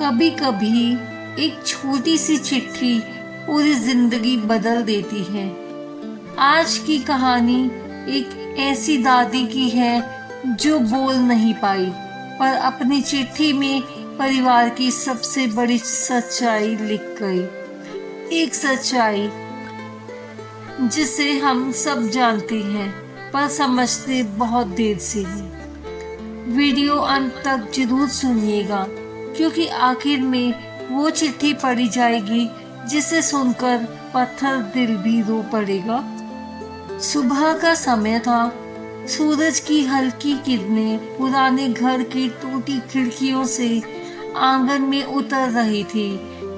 कभी कभी एक छोटी सी चिट्ठी पूरी जिंदगी बदल देती है। आज की कहानी एक ऐसी दादी की है जो बोल नहीं पाई, पर अपनी चिट्ठी में परिवार की सबसे बड़ी सच्चाई लिख गई। एक सच्चाई जिसे हम सब जानते हैं, पर समझते बहुत देर से हैं। वीडियो अंत तक जरूर सुनिएगा, क्योंकि आखिर में वो चिट्ठी पढ़ी जाएगी जिसे सुनकर पत्थर दिल भी रो पड़ेगा। सुबह का समय था। सूरज की हल्की किरणें पुराने घर की टूटी खिड़कियों से आंगन में उतर रही थी।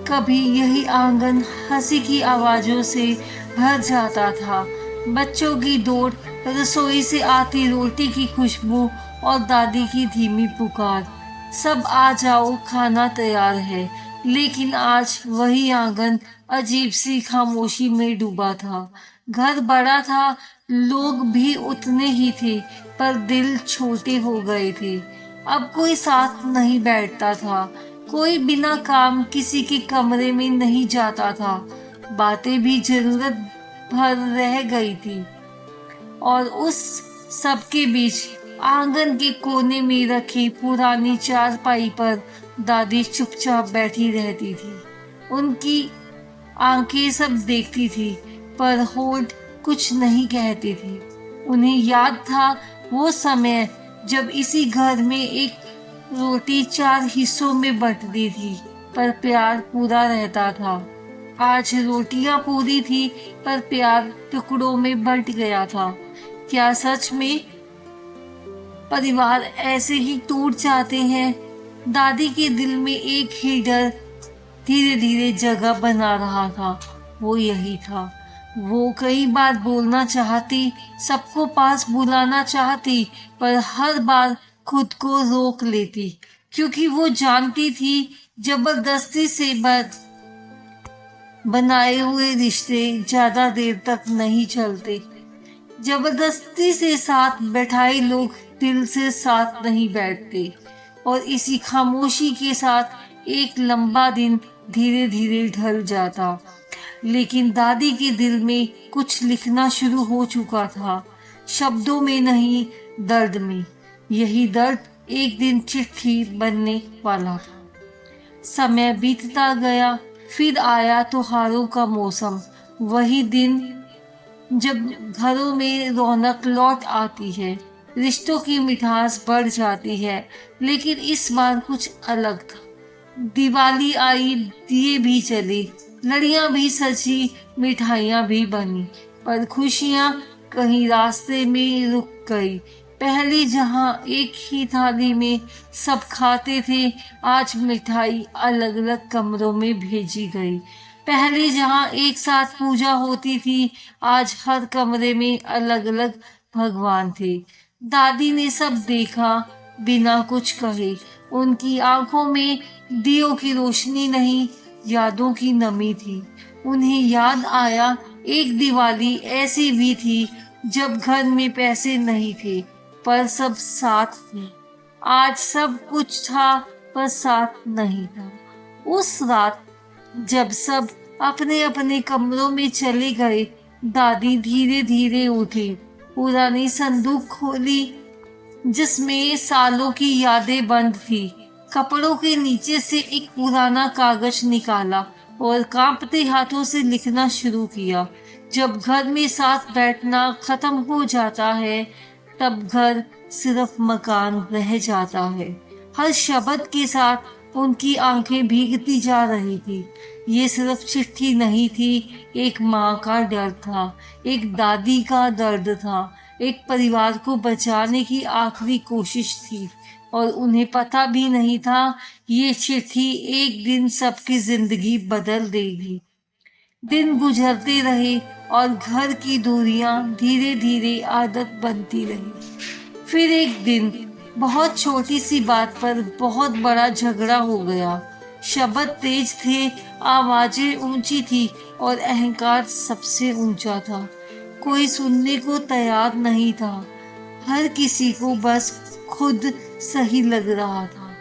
कभी यही आंगन हंसी की आवाजों से भर जाता था। बच्चों की दौड़, रसोई से आती रोटी की खुशबू और दादी की धीमी पुकार, सब आ जाओ, खाना तैयार है। लेकिन आज वही आंगन अजीब सी खामोशी में डूबा था। घर बड़ा था, लोग भी उतने ही थे, पर दिल छोटे हो गए थे। अब कोई साथ नहीं बैठता था, कोई बिना काम किसी के कमरे में नहीं जाता था। बातें भी जरूरत भर रह गई थी। और उस सबके बीच आंगन के कोने में रखी पुरानी चारपाई पर दादी चुपचाप बैठी रहती थी। उनकी आंखें सब देखती थी, पर होठ कुछ नहीं कहती थी। उन्हें याद था वो समय जब इसी घर में एक रोटी 4 हिस्सों में बंटती थी, पर प्यार पूरा रहता था। आज रोटियां पूरी थी, पर प्यार टुकड़ों में बंट गया था। क्या सच में परिवार ऐसे ही टूट जाते हैं? दादी के दिल में एक ही डर धीरे धीरे जगह बना रहा था। वो यही था। वो कई बार बोलना चाहती, सबको पास बुलाना चाहती, पर हर बार खुद को रोक लेती, क्योंकि वो जानती थी जबरदस्ती से बनाए हुए रिश्ते ज्यादा देर तक नहीं चलते। जबरदस्ती से साथ बैठाए लोग दिल से साथ नहीं बैठते। और इसी खामोशी के साथ एक लंबा दिन धीरे धीरे ढल जाता। लेकिन दादी के दिल में कुछ लिखना शुरू हो चुका था, शब्दों में नहीं, दर्द में। यही दर्द एक दिन चिट्ठी बनने वाला था। समय बीतता गया, फिर आया त्योहारों का मौसम। वही दिन जब घरों में रौनक लौट आती है, रिश्तों की मिठास बढ़ जाती है। लेकिन इस बार कुछ अलग था। दिवाली आई, दिए भी चले, लड़ियां भी सजी, मिठाइयां भी बनी, पर खुशियां कहीं रास्ते में रुक गई। पहले जहां एक ही थाली में सब खाते थे, आज मिठाई अलग अलग कमरों में भेजी गई। पहले जहां एक साथ पूजा होती थी, आज हर कमरे में अलग अलग भगवान थे। दादी ने सब देखा बिना कुछ कहे। उनकी आंखों में दियों की रोशनी नहीं, यादों की नमी थी। उन्हें याद आया, एक दिवाली ऐसी भी थी जब घर में पैसे नहीं थे, पर सब साथ थे। आज सब कुछ था, पर साथ नहीं था। उस रात जब सब अपने अपने कमरों में चले गए, दादी धीरे धीरे उठी, पुरानी संदूक खोली जिसमें सालों की यादें बंद थी। कपड़ों के नीचे से एक पुराना कागज निकाला और कांपते हाथों से लिखना शुरू किया। जब घर में साथ बैठना खत्म हो जाता है, तब घर सिर्फ मकान रह जाता है। हर शब्द के साथ उनकी आंखें भीगती जा रही थी। ये सिर्फ चिट्ठी नहीं थी, एक माँ का डर था, एक दादी का दर्द था, एक परिवार को बचाने की आखिरी कोशिश थी। और उन्हें पता भी नहीं था ये चिट्ठी एक दिन सबकी जिंदगी बदल देगी। दिन गुजरते रहे और घर की दूरियां धीरे धीरे आदत बनती रही। फिर एक दिन बहुत छोटी सी बात पर बहुत बड़ा झगड़ा हो गया। शब्द तेज थे, आवाजें ऊंची थी और अहंकार सबसे ऊंचा था। कोई सुनने को तैयार नहीं था। हर किसी को बस खुद सही लग रहा था।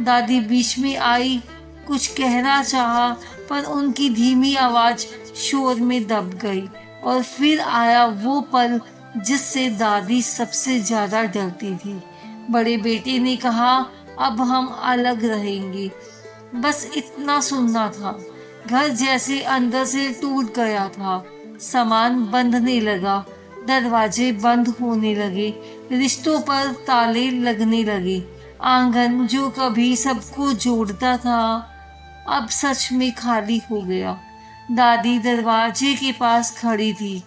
दादी बीच में आई, कुछ कहना चाहा, पर उनकी धीमी आवाज शोर में दब गई। और फिर आया वो पल जिससे दादी सबसे ज्यादा डरती थी। बड़े बेटे ने कहा, अब हम अलग रहेंगे। बस इतना सुनना था। घर जैसे अंदर से टूट गया था। सामान बंधने लगा, दरवाजे बंद होने लगे, रिश्तों पर ताले लगने लगे। आंगन जो कभी सबको जोड़ता था, अब सच में खाली हो गया। दादी दरवाजे के पास खड़ी थी।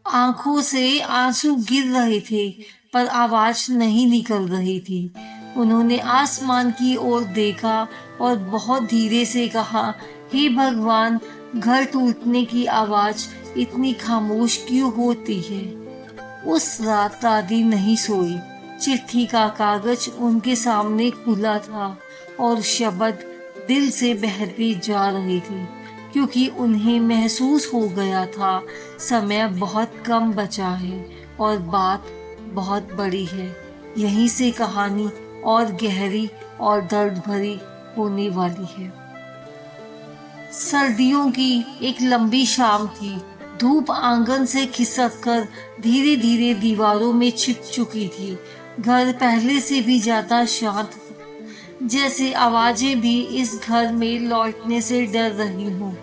आंखों से आंसू गिर रहे थे, पर आवाज नहीं निकल रही थी। उन्होंने आसमान की ओर देखा और बहुत धीरे से कहा, हे भगवान, घर टूटने की आवाज इतनी खामोश क्यों होती है। उस रात दादी नहीं सोई। चिट्ठी का कागज उनके सामने खुला था और शब्द दिल से बहते जा रहे थे, क्योंकि उन्हें महसूस हो गया था समय बहुत कम बचा है और बात बहुत बड़ी है। यहीं से कहानी और गहरी और दर्द भरी होने वाली है। सर्दियों की एक लंबी शाम थी। धूप आंगन से खिसक कर धीरे धीरे दीवारों में छिप चुकी थी। घर पहले से भी ज्यादा शांत था, जैसे आवाजें भी इस घर में लौटने से डर रही हूँ।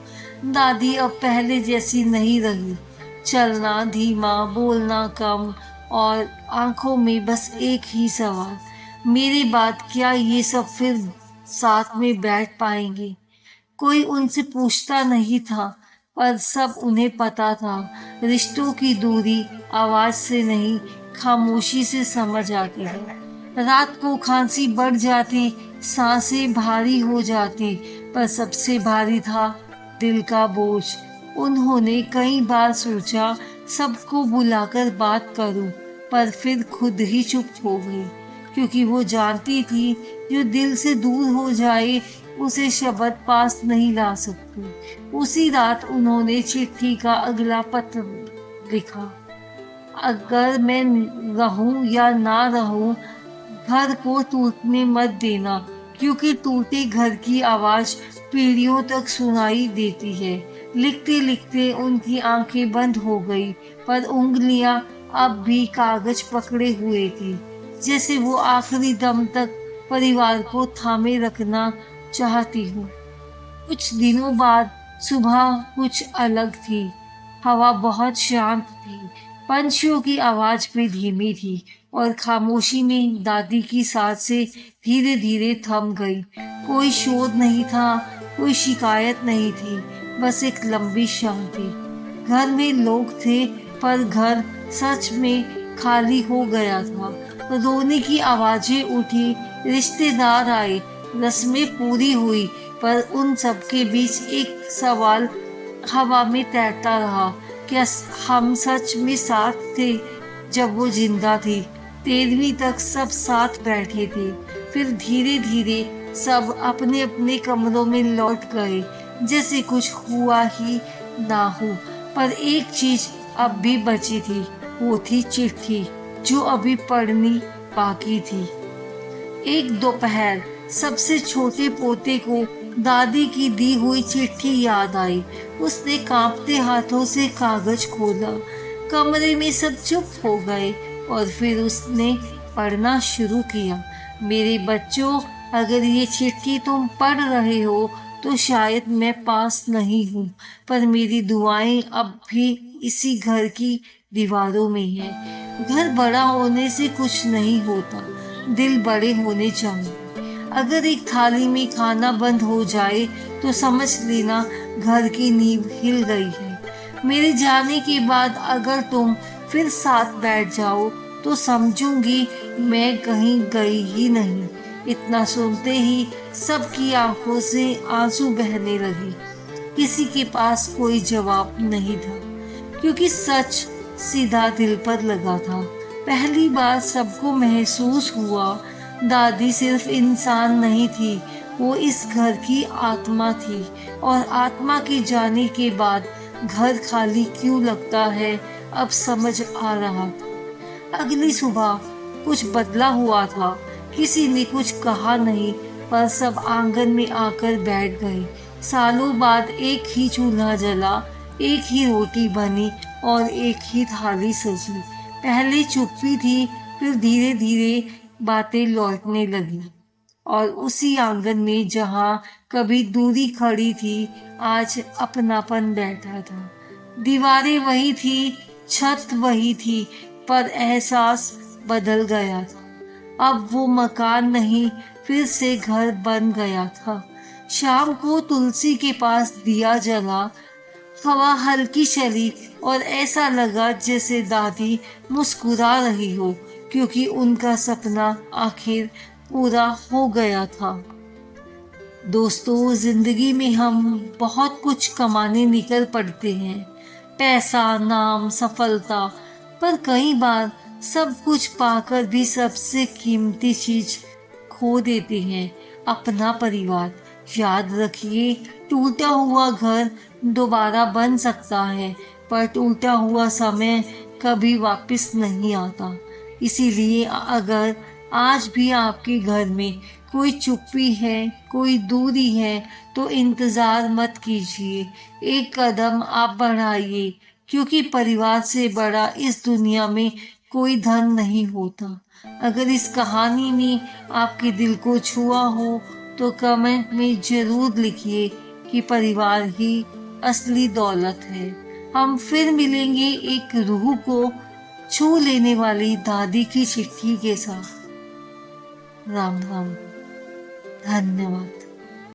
दादी अब पहले जैसी नहीं रही। चलना धीमा, बोलना कम और आंखों में बस एक ही सवाल, मेरे बाद क्या ये सब फिर साथ में बैठ पाएंगे। कोई उनसे पूछता नहीं था, पर सब उन्हें पता था। रिश्तों की दूरी आवाज से नहीं, खामोशी से समझ आती है। रात को खांसी बढ़ जाती, सांसें भारी हो जाती, पर सबसे भारी था दिल का बोझ। उन्होंने कई बार सोचा सबको बुलाकर बात करूं, पर फिर खुद ही चुप हो गई, क्योंकि वो जानती थी जो दिल से दूर हो जाए उसे शब्द पास नहीं ला सकती। उसी रात उन्होंने चिट्ठी का अगला पत्र लिखा, अगर मैं रहूं या ना रहूं, घर को टूटने मत देना, क्योंकि टूटे घर की आवाज पीढ़ियों तक सुनाई देती है। लिखते लिखते उनकी आंखें बंद हो गई, पर उंगलियां अब भी कागज पकड़े हुए थी, जैसे वो आखिरी दम तक परिवार को थामे रखना चाहती हूँ। कुछ दिनों बाद सुबह कुछ अलग थी। हवा बहुत शांत थी, पंछियों की आवाज भी धीमी थी और खामोशी में दादी की सांसें धीरे धीरे थम गई। कोई शोर नहीं था, कोई शिकायत नहीं थी, बस एक लंबी शांति। घर में लोग थे, पर घर सच में खाली हो गया था। रोने की आवाजें उठी, रिश्तेदार आए, रस्में पूरी हुई, पर उन सब के बीच एक सवाल हवा में तैरता रहा, क्या हम सच में साथ थे जब वो जिंदा थी। 13वीं तक सब साथ बैठे थे, फिर धीरे धीरे सब अपने अपने कमरों में लौट गए, जैसे कुछ हुआ ही ना हो। पर एक चीज अब भी बची थी, वो थी चिट्ठी, जो अभी पढ़नी बाकी थी। एक दोपहर सबसे छोटे पोते को दादी की दी हुई चिट्ठी याद आई। उसने कांपते हाथों से कागज खोला। कमरे में सब चुप हो गए और फिर उसने पढ़ना शुरू किया। मेरे बच्चों, अगर ये चिट्ठी तुम पढ़ रहे हो तो शायद मैं पास नहीं हूँ, पर मेरी दुआएं अब भी इसी घर की दीवारों में है। घर बड़ा होने से कुछ नहीं होता, दिल बड़े होने चाहिए। अगर एक थाली में खाना बंद हो जाए तो समझ लेना घर की नींव हिल गई है। मेरे जाने के बाद अगर तुम फिर साथ बैठ जाओ तो समझूंगी मैं कहीं गई ही नहीं। इतना सुनते ही सबकी आंखों से आंसू बहने लगे। किसी के पास कोई जवाब नहीं था, क्योंकि सच सीधा दिल पर लगा था। पहली बार सबको महसूस हुआ, दादी सिर्फ इंसान नहीं थी, वो इस घर की आत्मा थी। और आत्मा के जाने के बाद घर खाली क्यों लगता है, अब समझ आ रहा था। अगली सुबह कुछ बदला हुआ था। किसी ने कुछ कहा नहीं, पर सब आंगन में आकर बैठ गए। सालों बाद एक ही चूल्हा जला, एक ही रोटी बनी और एक ही थाली सजी। पहले चुप्पी थी, फिर धीरे धीरे बातें लौटने लगी। और उसी आंगन में जहां कभी दूरी खड़ी थी, आज अपनापन बैठा था। दीवारें वही थी, छत वही थी, पर एहसास बदल गया था। अब वो मकान नहीं, फिर से घर बन गया था। शाम को तुलसी के पास दिया जला, हवा हल्की चली और ऐसा लगा जैसे दादी मुस्कुरा रही हो, क्योंकि उनका सपना आखिर पूरा हो गया था। दोस्तों, जिंदगी में हम बहुत कुछ कमाने निकल पड़ते हैं, पैसा, नाम, सफलता, पर कई बार सब कुछ पाकर भी सबसे कीमती चीज खो देते हैं, अपना परिवार। याद रखिए, टूटा हुआ घर दोबारा बन सकता है, पर टूटा हुआ समय कभी वापस नहीं आता। इसीलिए अगर आज भी आपके घर में कोई चुप्पी है, कोई दूरी है, तो इंतजार मत कीजिए, एक कदम आप बढ़ाइए, क्योंकि परिवार से बड़ा इस दुनिया में कोई धन नहीं होता। अगर इस कहानी ने आपके दिल को छुआ हो तो कमेंट में जरूर लिखिए कि परिवार ही असली दौलत है। हम फिर मिलेंगे एक रूह को छू लेने वाली दादी की चिट्ठी के साथ। राम राम। धन्यवाद।